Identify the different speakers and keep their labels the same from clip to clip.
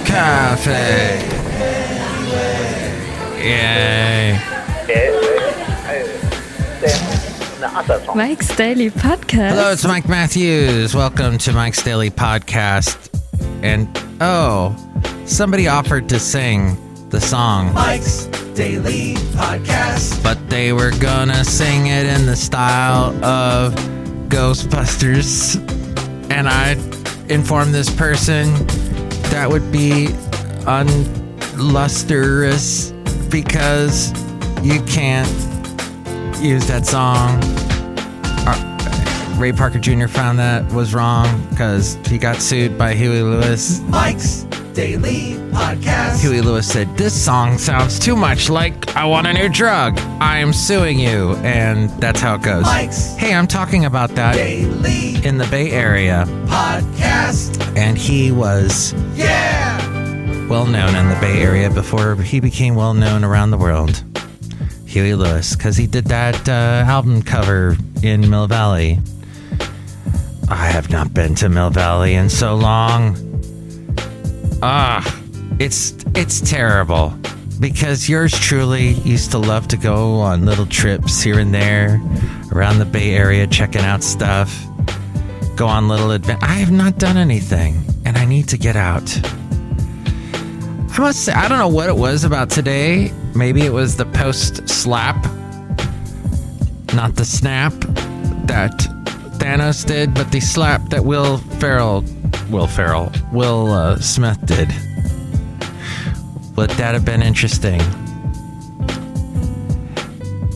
Speaker 1: Cafe. Yay.
Speaker 2: Mike's Daily Podcast.
Speaker 1: Hello, it's Mike Matthews. Welcome to Mike's Daily Podcast. And, somebody offered to sing the song
Speaker 3: Mike's Daily Podcast.
Speaker 1: But they were gonna sing it in the style of Ghostbusters. And I informed this person that would be unlustrous because you can't use that song. Ray Parker Jr. found that was wrong because he got sued by Huey Lewis.
Speaker 3: Mike's Daily Podcast.
Speaker 1: Huey Lewis said, "This song sounds too much like I Want a New Drug. I am suing you." And that's how it goes.
Speaker 3: Mike's
Speaker 1: Hey, I'm talking about that
Speaker 3: Daily
Speaker 1: in the Bay Area.
Speaker 3: Podcast.
Speaker 1: And he was well known in the Bay Area before he became well known around the world. Huey Lewis, because he did that album cover in Mill Valley. I have not been to Mill Valley in so long. It's terrible. Because yours truly used to love to go on little trips here and there around the Bay Area, checking out stuff. Go on little adventures. I have not done anything, and I need to get out. I must say, I don't know what it was about today. Maybe it was the post-slap, not the snap that Thanos did, but the slap that Will Smith did. Would that have been interesting?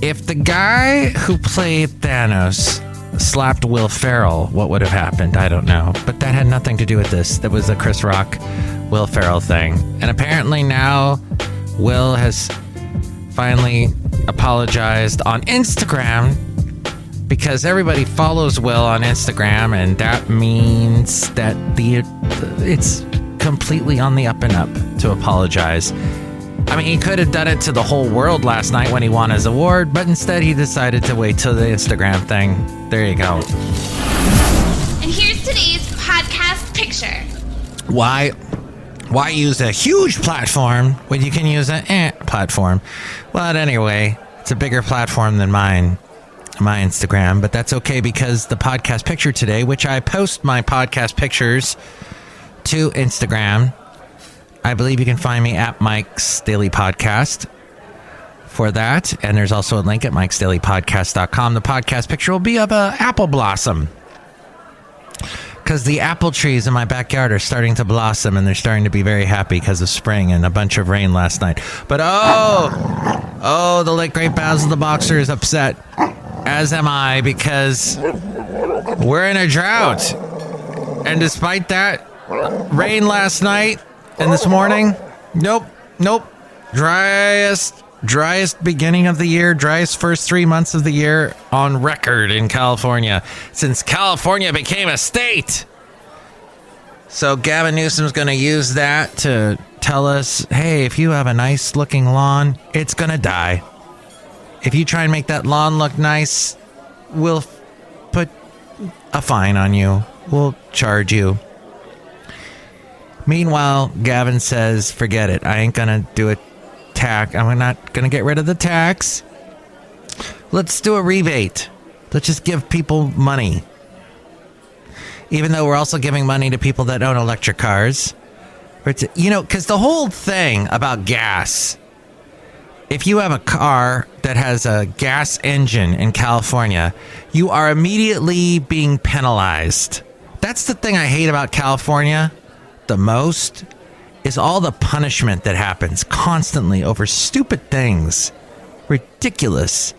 Speaker 1: If the guy who played Thanos slapped Will Ferrell, what would have happened? I don't know. But that had nothing to do with this. That was a Chris Rock, Will Ferrell thing. And apparently now Will has finally apologized on Instagram because everybody follows Will on Instagram, and that means that it's completely on the up and up to apologize. I mean, he could have done it to the whole world last night when he won his award, but instead he decided to wait till the Instagram thing. There you go.
Speaker 4: And here's today's podcast picture.
Speaker 1: Why use a huge platform when you can use an platform? Well, anyway, it's a bigger platform than my Instagram, but that's okay because the podcast picture today, which I post my podcast pictures to Instagram, I believe you can find me at Mike's Daily Podcast for that, and there's also a link at MikesDailyPodcast.com. The podcast picture will be of an apple blossom because the apple trees in my backyard are starting to blossom, and they're starting to be very happy because of spring and a bunch of rain last night. But the late great Basil the Boxer is upset, as am I, because we're in a drought. And despite that, rain last night and this morning, nope. Driest beginning of the year, driest first 3 months of the year on record in California since California became a state. So Gavin Newsom's going to use that to tell us, hey, if you have a nice looking lawn, it's going to die. If you try and make that lawn look nice, we'll put a fine on you. We'll charge you. Meanwhile, Gavin says, forget it. I ain't going to do a tax. I'm not going to get rid of the tax. Let's do a rebate. Let's just give people money. Even though we're also giving money to people that own electric cars. Because the whole thing about gas, if you have a car that has a gas engine in California, you are immediately being penalized. That's the thing I hate about California the most, is all the punishment that happens constantly over stupid things. Ridiculous.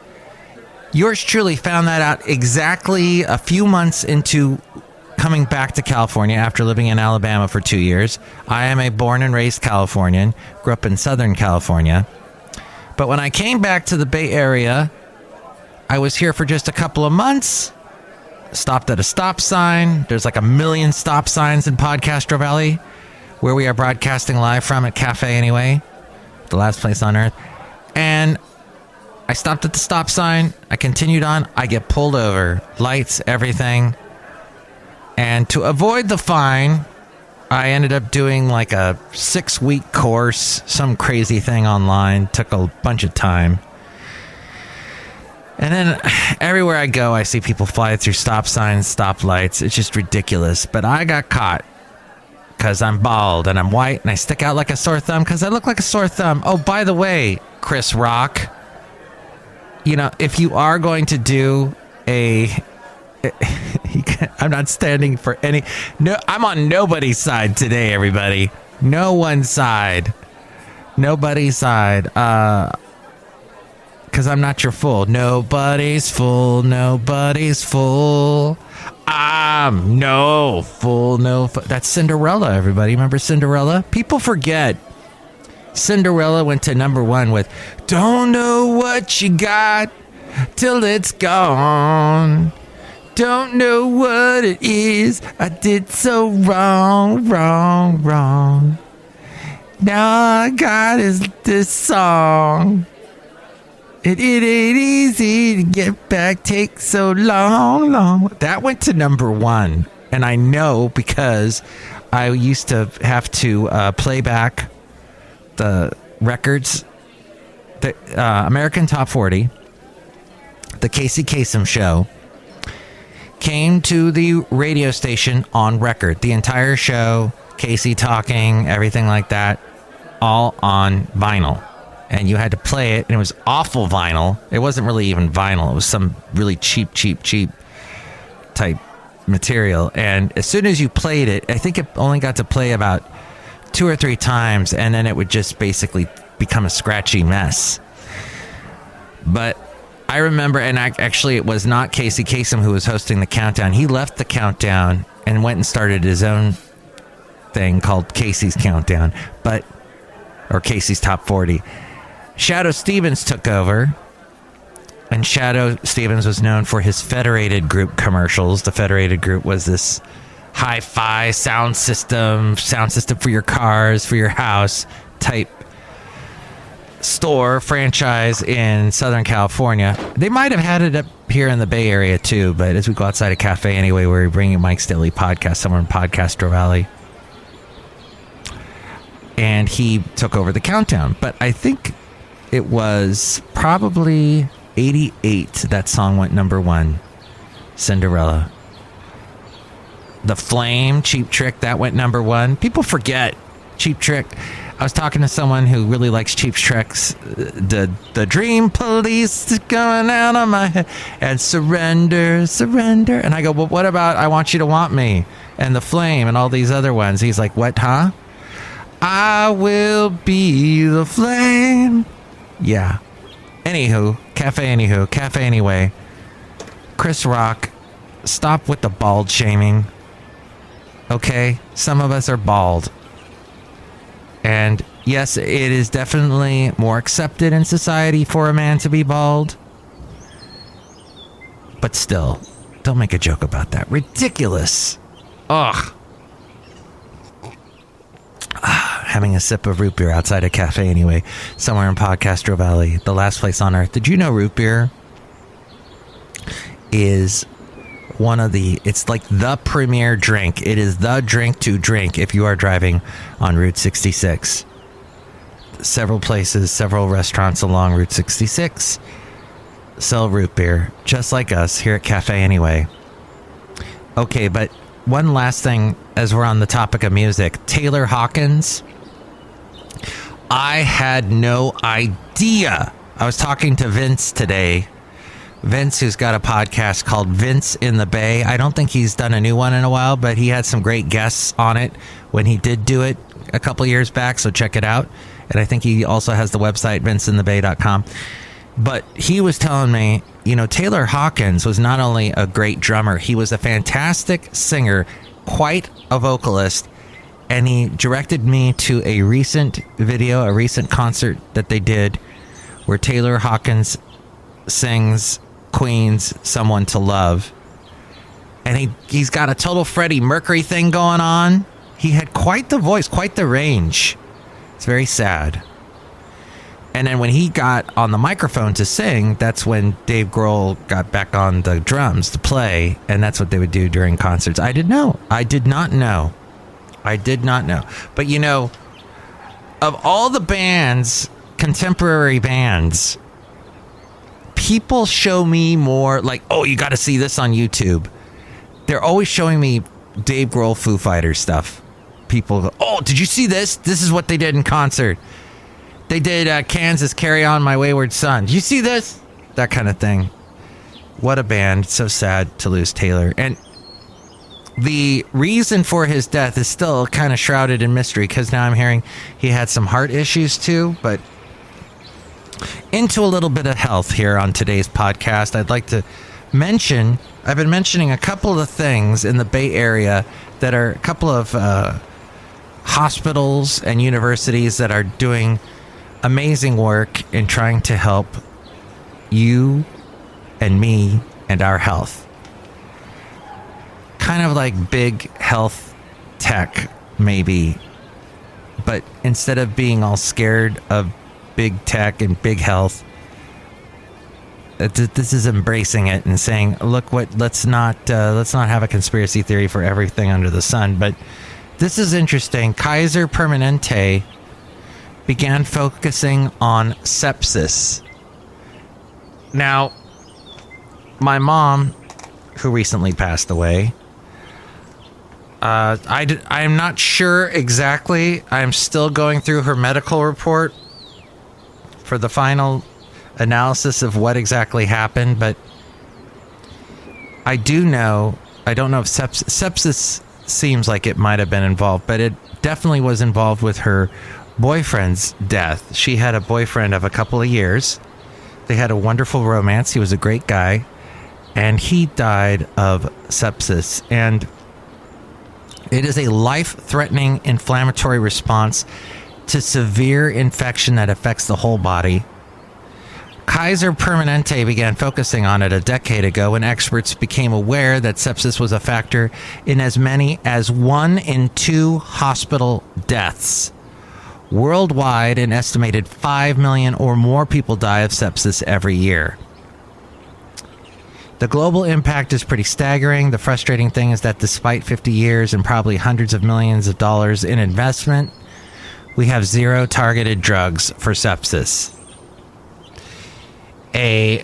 Speaker 1: Yours truly found that out exactly a few months into coming back to California after living in Alabama for 2 years. I am a born and raised Californian, grew up in Southern California. But when I came back to the Bay Area, I was here for just a couple of months, stopped at a stop sign. There's like 1 million stop signs in Podcastro Valley, where we are broadcasting live from at Cafe Anyway, the last place on earth. And I stopped at the stop sign. I continued on. I get pulled over. Lights, everything. And to avoid the fine, I ended up doing like a 6-week course, some crazy thing online. Took a bunch of time. And then everywhere I go, I see people fly through stop signs, stop lights. It's just ridiculous. But I got caught because I'm bald and I'm white and I stick out like a sore thumb because I look like a sore thumb. Oh, by the way, Chris Rock, you know, if you are going to do I'm not standing for any. No, I'm on nobody's side today, everybody. No one's side. Nobody's side. Because I'm not your fool. Nobody's fool. Nobody's fool. I'm no fool. No fool. That's Cinderella, everybody. Remember Cinderella? People forget. Cinderella went to #1 with "Don't know what you got till it's gone. Don't know what it is. I did so wrong, wrong, wrong. Now all I got is this song. It ain't easy to get back. Takes so long, long." That went to #1. And I know because I used to have to play back the records, the American Top 40, the Casey Kasem show, came to the radio station on record. The entire show, Casey talking, everything like that, all on vinyl. And you had to play it, and it was awful vinyl. It wasn't really even vinyl. It was some really cheap type material. And as soon as you played it, I think it only got to play about 2 or 3 times, and then it would just basically become a scratchy mess. But I remember, and actually it was not Casey Kasem who was hosting the countdown. He left the countdown and went and started his own thing called Casey's Countdown, or Casey's Top 40. Shadow Stevens took over, and Shadow Stevens was known for his Federated Group commercials. The Federated Group was this hi-fi sound system for your cars, for your house type store franchise in Southern California. They might have had it up here in the Bay Area too, but as we go outside a cafe anyway, we're bringing Mike's Daily Podcast, somewhere in Podcastro Valley. And he took over the countdown. But I think it was probably 88 that song went #1, Cinderella. The Flame, Cheap Trick, that went #1. People forget Cheap Trick. I was talking to someone who really likes Cheap Tricks. The Dream Police is going out of my head. And Surrender, Surrender. And I go, well, what about I Want You to Want Me? And The Flame and all these other ones. He's like, what, huh? I will be the flame. Yeah. Anywho, Cafe Anyway. Chris Rock, stop with the bald shaming. Okay? Some of us are bald. And yes, it is definitely more accepted in society for a man to be bald. But still, don't make a joke about that. Ridiculous. Ugh. Having a sip of root beer outside a cafe anyway, somewhere in Podcastro Valley, the last place on earth. Did you know root beer is one of it's like the premier drink. It is the drink to drink if you are driving on Route 66. Several places, several restaurants along Route 66 sell root beer, just like us here at Cafe Anyway. Okay, but one last thing as we're on the topic of music. Taylor Hawkins. I had no idea. I was talking to Vince today. Vince, who's got a podcast called Vince in the Bay. I don't think he's done a new one in a while, but he had some great guests on it when he did do it a couple years back, so check it out. And I think he also has the website, vinceinthebay.com. But he was telling me, you know, Taylor Hawkins was not only a great drummer, he was a fantastic singer, quite a vocalist, and he directed me to a recent video, a recent concert that they did where Taylor Hawkins sings Queen's Someone to Love. And he's got a total Freddie Mercury thing going on. He had quite the voice, quite the range. It's very sad. And then when he got on the microphone to sing, that's when Dave Grohl got back on the drums to play. And that's what they would do during concerts. I did not know I did not know. But you know, of all the bands, contemporary bands, people show me more like, oh, you got to see this on YouTube. They're always showing me Dave Grohl Foo Fighters stuff. People go, oh, did you see this? This is what they did in concert. They did Kansas, Carry On My Wayward Son. Did you see this? That kind of thing. What a band. So sad to lose Taylor. And the reason for his death is still kind of shrouded in mystery, because now I'm hearing he had some heart issues too. But into a little bit of health here on today's podcast, I'd like to mention, I've been mentioning a couple of things in the Bay Area that are a couple of hospitals and universities that are doing amazing work in trying to help you and me and our health. Kind of like big health tech, maybe. But instead of being all scared of big tech and big health, this is embracing it and saying, look, let's not have a conspiracy theory for everything under the sun. But this is interesting. Kaiser Permanente began focusing on sepsis. Now, my mom, who recently passed away, I'm not sure exactly. I'm still going through her medical report for the final analysis of what exactly happened, but I do know, I don't know if sepsis seems like it might have been involved, but it definitely was involved with her boyfriend's death. She had a boyfriend of a couple of years. They had a wonderful romance. He was a great guy, and he died of sepsis. And it is a life-threatening inflammatory response to severe infection that affects the whole body. Kaiser Permanente began focusing on it a decade ago when experts became aware that sepsis was a factor in as many as 1 in 2 hospital deaths. Worldwide, an estimated 5 million or more people die of sepsis every year. The global impact is pretty staggering. The frustrating thing is that despite 50 years and probably hundreds of millions of dollars in investment, we have 0 targeted drugs for sepsis. A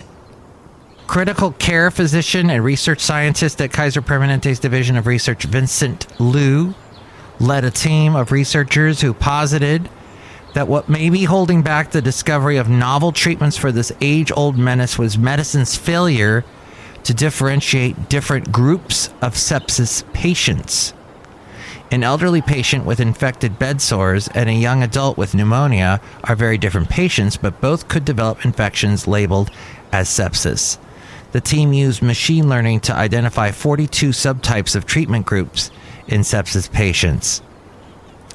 Speaker 1: critical care physician and research scientist at Kaiser Permanente's Division of Research, Vincent Liu, led a team of researchers who posited that what may be holding back the discovery of novel treatments for this age-old menace was medicine's failure to differentiate different groups of sepsis patients. An elderly patient with infected bed sores and a young adult with pneumonia are very different patients, but both could develop infections labeled as sepsis. The team used machine learning to identify 42 subtypes of treatment groups in sepsis patients,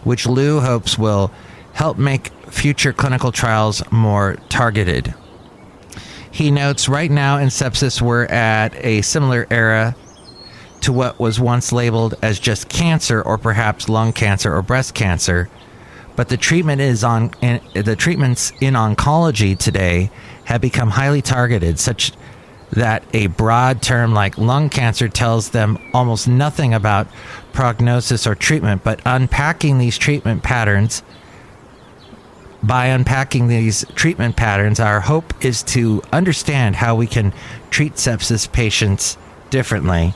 Speaker 1: which Liu hopes will help make future clinical trials more targeted. He notes, right now in sepsis, we're at a similar era to what was once labeled as just cancer, or perhaps lung cancer or breast cancer. But the treatments in oncology today have become highly targeted, such that a broad term like lung cancer tells them almost nothing about prognosis or treatment. But by unpacking these treatment patterns, our hope is to understand how we can treat sepsis patients differently.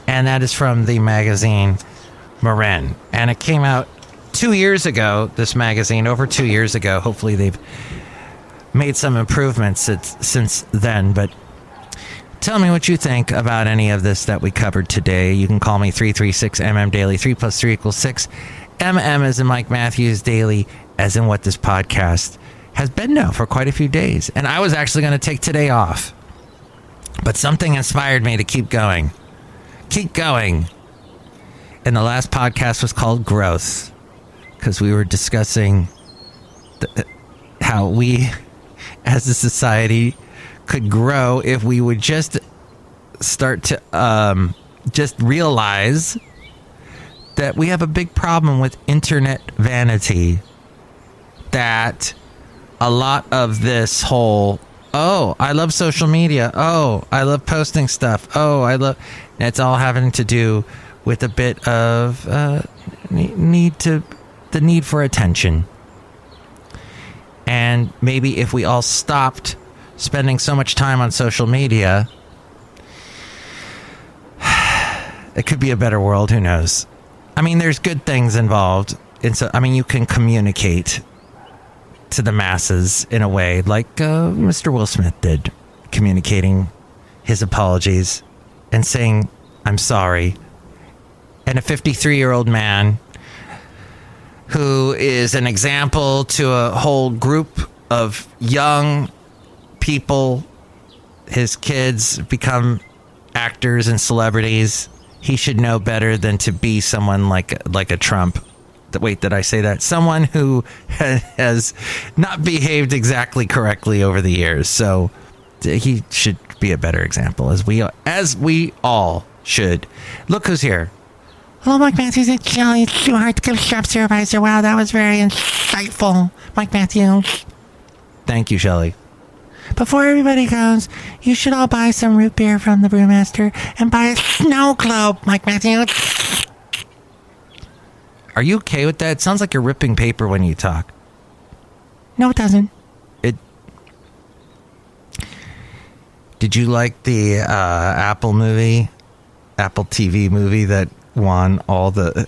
Speaker 1: And that is from the magazine Marin. And it came out 2 years ago, this magazine, over 2 years ago. Hopefully they've made some improvements since then. But tell me what you think about any of this that we covered today. You can call me 336-MM Daily. 3 + 3 = 6. MM as in Mike Matthews, Daily as in what this podcast has been now for quite a few days. And I was actually going to take today off, but something inspired me to keep going. And the last podcast was called Growth, because we were discussing how we as a society could grow if we would just start to just realize that we have a big problem with internet vanity, that a lot of this whole, oh, I love social media, oh, I love posting stuff, oh, it's all having to do with a bit of the need for attention. And maybe if we all stopped spending so much time on social media, it could be a better world. Who knows? I mean, there's good things involved. And so, I mean, you can communicate to the masses in a way like Mr. Will Smith did, communicating his apologies and saying, I'm sorry. And a 53-year-old man who is an example to a whole group of young people. His kids become actors and celebrities. He should know better than to be someone like a Trump. Wait, did I say that? Someone who has not behaved exactly correctly over the years. So he should be a better example, as we all should. Look who's here. Hello, Mike Matthews and Chely Shoehart, gift shop supervisor. Wow, that was very insightful, Mike Matthews. Thank you, Chely. Before everybody goes, you should all buy some root beer from the Brewmaster and buy a snow globe, Mike Matthews. Are you okay with that? It sounds like you're ripping paper when you talk. No, it doesn't. Did you like the Apple TV movie that won all the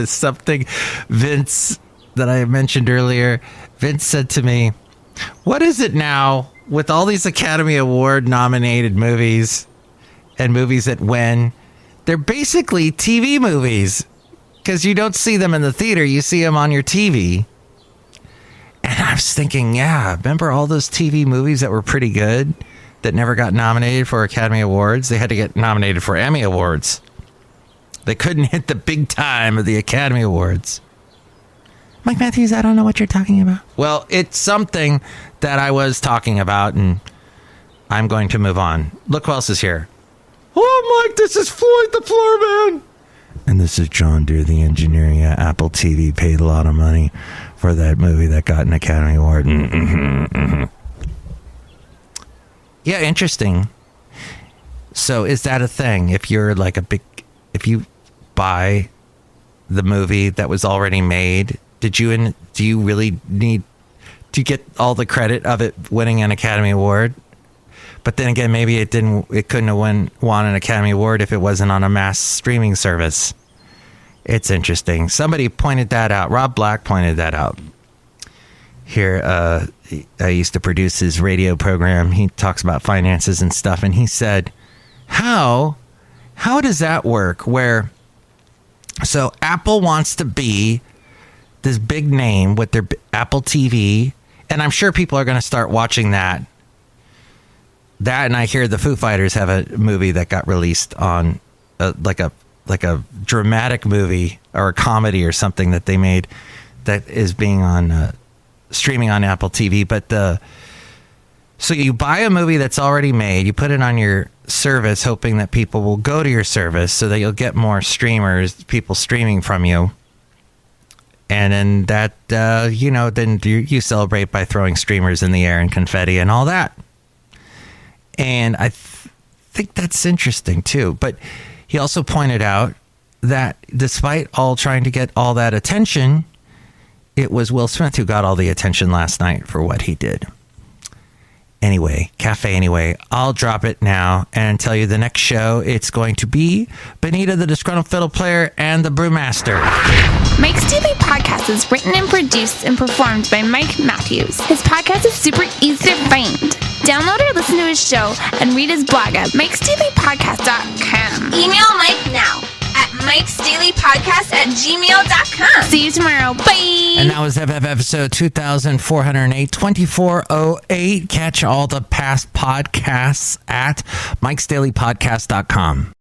Speaker 1: something? Vince, that I mentioned earlier, Vince said to me, what is it now with all these Academy Award nominated movies and movies that win? They're basically TV movies because you don't see them in the theater, you see them on your TV. And I was thinking, yeah, remember all those TV movies that were pretty good that never got nominated for Academy Awards? They had to get nominated for Emmy Awards. They couldn't hit the big time of the Academy Awards. Mike Matthews, I don't know what you're talking about. Well, it's something that I was talking about, and I'm going to move on. Look who else is here. Oh, Mike, this is Floyd the Floorman. And this is John Deere, the engineer. Yeah, Apple TV paid a lot of money for that movie that got an Academy Award. Yeah, interesting. So is that a thing? If you're like if you buy the movie that was already made, do you really need to get all the credit of it winning an Academy Award? But then again, maybe it couldn't have won an Academy Award if it wasn't on a mass streaming service. It's interesting. Somebody pointed that out. Rob Black pointed that out. Here, I used to produce his radio program. He talks about finances and stuff, and he said, how does that work? So Apple wants to be this big name with their Apple TV, and I'm sure people are going to start watching that. And I hear the Foo Fighters have a movie that got released on like a dramatic movie or a comedy or something that they made that is being on streaming on Apple TV. But so you buy a movie that's already made, you put it on your service, hoping that people will go to your service so that you'll get more streamers, people streaming from you. And then that, then you celebrate by throwing streamers in the air and confetti and all that. And I think that's interesting, too. But he also pointed out that despite all trying to get all that attention, it was Will Smith who got all the attention last night for what he did. Anyway, I'll drop it now and tell you the next show. It's going to be Benita, the Disgruntled Fiddle Player, and the Brewmaster.
Speaker 4: Mike's Daily Podcast is written and produced and performed by Mike Matthews. His podcast is super easy to find. Download or listen to his show and read his blog at MikesDailyPodcast.com. Email Mike now at MikesDailyPodcast@gmail.com. See you tomorrow. Bye.
Speaker 1: And that was episode 2408, 2408. Catch all the past podcasts at MikesDailyPodcast.com.